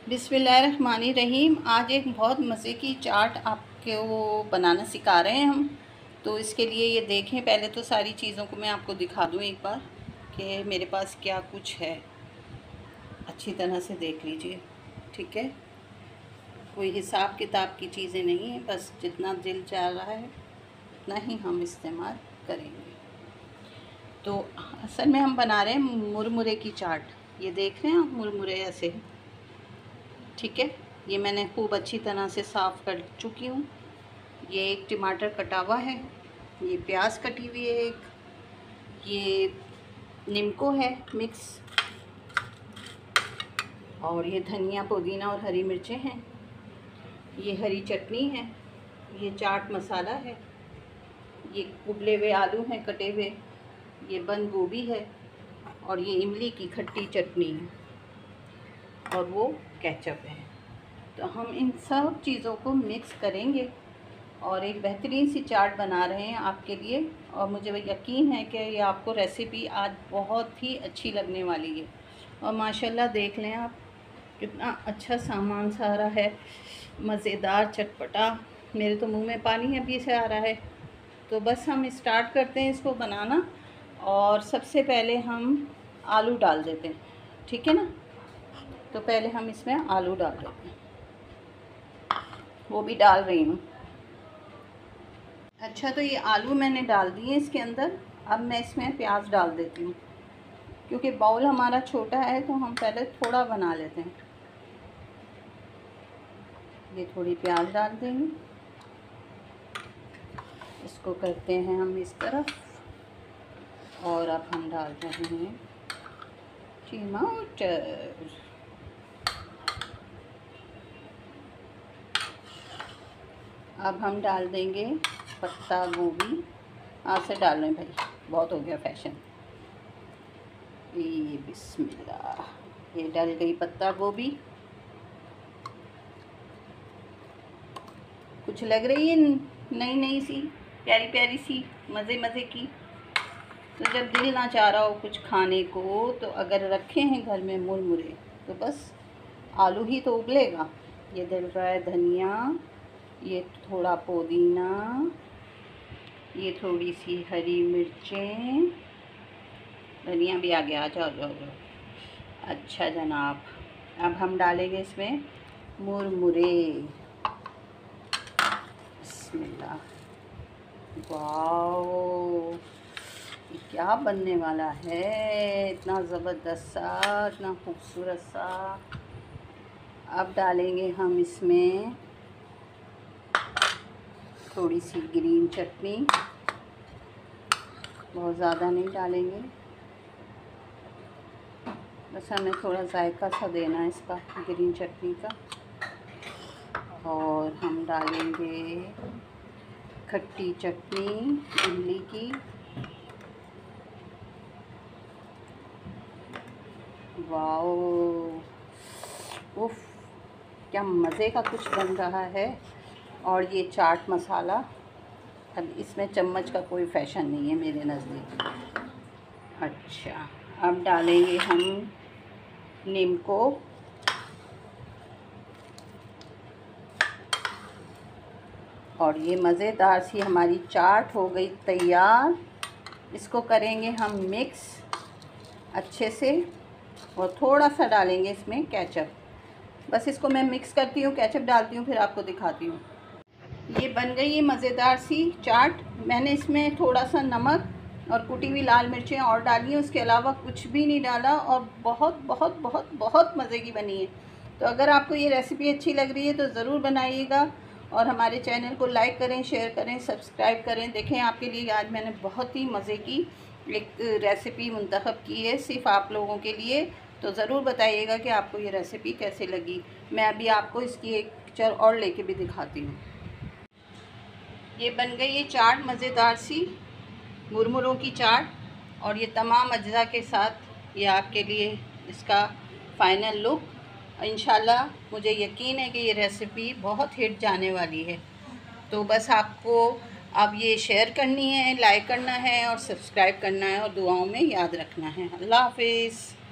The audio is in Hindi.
बिस्मिल्लाहिर्रहमानिर्रहीम। आज एक बहुत मज़े की चाट आपको बनाना सिखा रहे हैं हम। तो इसके लिए ये देखें, पहले तो सारी चीज़ों को मैं आपको दिखा दूँ एक बार कि मेरे पास क्या कुछ है। अच्छी तरह से देख लीजिए, ठीक है। कोई हिसाब किताब की चीज़ें नहीं है, बस जितना दिल चाह रहा है उतना ही हम इस्तेमाल करेंगे। तो असल में हम बना रहे हैं मुरमुरे की चाट। ये देख रहे हैं आप, मुरमुरे ऐसे, ठीक है। ये मैंने खूब अच्छी तरह से साफ़ कर चुकी हूँ। ये एक टमाटर कटा हुआ है, ये प्याज कटी हुई है, एक ये नींबू है मिक्स, और ये धनिया पुदीना और हरी मिर्चें हैं, ये हरी चटनी है, ये चाट मसाला है, ये उबले हुए आलू हैं कटे हुए, ये बंद गोभी है, और ये इमली की खट्टी चटनी है, और वो केचप है। तो हम इन सब चीज़ों को मिक्स करेंगे और एक बेहतरीन सी चाट बना रहे हैं आपके लिए। और मुझे यकीन है कि ये आपको रेसिपी आज बहुत ही अच्छी लगने वाली है। और माशाल्लाह देख लें आप, कितना अच्छा सामान सारा है, मज़ेदार चटपटा। मेरे तो मुंह में पानी अभी से आ रहा है। तो बस हम स्टार्ट करते हैं इसको बनाना। और सबसे पहले हम आलू डाल देते हैं, ठीक है ना। तो पहले हम इसमें आलू डाल देते हैं, वो भी डाल रही हूँ। अच्छा, तो ये आलू मैंने डाल दिए इसके अंदर। अब मैं इसमें प्याज डाल देती हूँ, क्योंकि बाउल हमारा छोटा है तो हम पहले थोड़ा बना लेते हैं। ये थोड़ी प्याज डाल देंगे, इसको करते हैं हम इस तरफ। और अब हम डाल रहे हैं टमाटर। अब हम डाल देंगे पत्ता गोभी। हाथ से डाल लें भाई, बहुत हो गया फैशन। ये बिस्मिल्लाह, ये डल गई पत्ता गोभी। कुछ लग रही है नई नई सी, प्यारी प्यारी सी, मज़े मज़े की। तो जब दिल ना चाह रहा हो कुछ खाने को, तो अगर रखे हैं घर में मुरमुरे, तो बस आलू ही तो उबलेगा। ये डल रहा है धनिया, ये थोड़ा पुदीना, ये थोड़ी सी हरी मिर्चें, धनिया भी आ गया। आ जाओ जाओ जाओ। अच्छा जनाब, अब हम डालेंगे इसमें मुरमुरे। बिस्मिल्लाह। वाओ, ये क्या बनने वाला है, इतना ज़बरदस्त सा, इतना खूबसूरत सा। अब डालेंगे हम इसमें थोड़ी सी ग्रीन चटनी, बहुत ज़्यादा नहीं डालेंगे, बस हमें थोड़ा जायका सा देना है इसका, ग्रीन चटनी का। और हम डालेंगे खट्टी चटनी इमली की। वाओ, उफ, क्या मज़े का कुछ बन रहा है। और ये चाट मसाला, अब इसमें चम्मच का कोई फैशन नहीं है मेरे नज़दीक। अच्छा, अब डालेंगे हम नींबू, और ये मज़ेदार सी हमारी चाट हो गई तैयार। इसको करेंगे हम मिक्स अच्छे से, और थोड़ा सा डालेंगे इसमें केचप। बस इसको मैं मिक्स करती हूँ, केचप डालती हूँ, फिर आपको दिखाती हूँ। ये बन गई है मज़ेदार सी चाट। मैंने इसमें थोड़ा सा नमक और कुटी हुई लाल मिर्चें और डाली हैं, उसके अलावा कुछ भी नहीं डाला, और बहुत बहुत बहुत बहुत मज़े की बनी है। तो अगर आपको ये रेसिपी अच्छी लग रही है तो ज़रूर बनाइएगा, और हमारे चैनल को लाइक करें, शेयर करें, सब्सक्राइब करें। देखें, आपके लिए आज मैंने बहुत ही मज़े की एक रेसिपी मुंतखब की है, सिर्फ आप लोगों के लिए। तो ज़रूर बताइएगा कि आपको ये रेसिपी कैसे लगी। मैं अभी आपको इसकी एक पिक्चर और लेके भी दिखाती हूँ। ये बन गई ये चाट, मज़ेदार सी मुरमुरों की चाट, और ये तमाम अज्जा के साथ ये आपके लिए इसका फ़ाइनल लुक। इंशाल्लाह मुझे यकीन है कि ये रेसिपी बहुत हिट जाने वाली है। तो बस आपको अब ये शेयर करनी है, लाइक करना है, और सब्सक्राइब करना है, और दुआओं में याद रखना है। अल्लाह हाफ़िज़।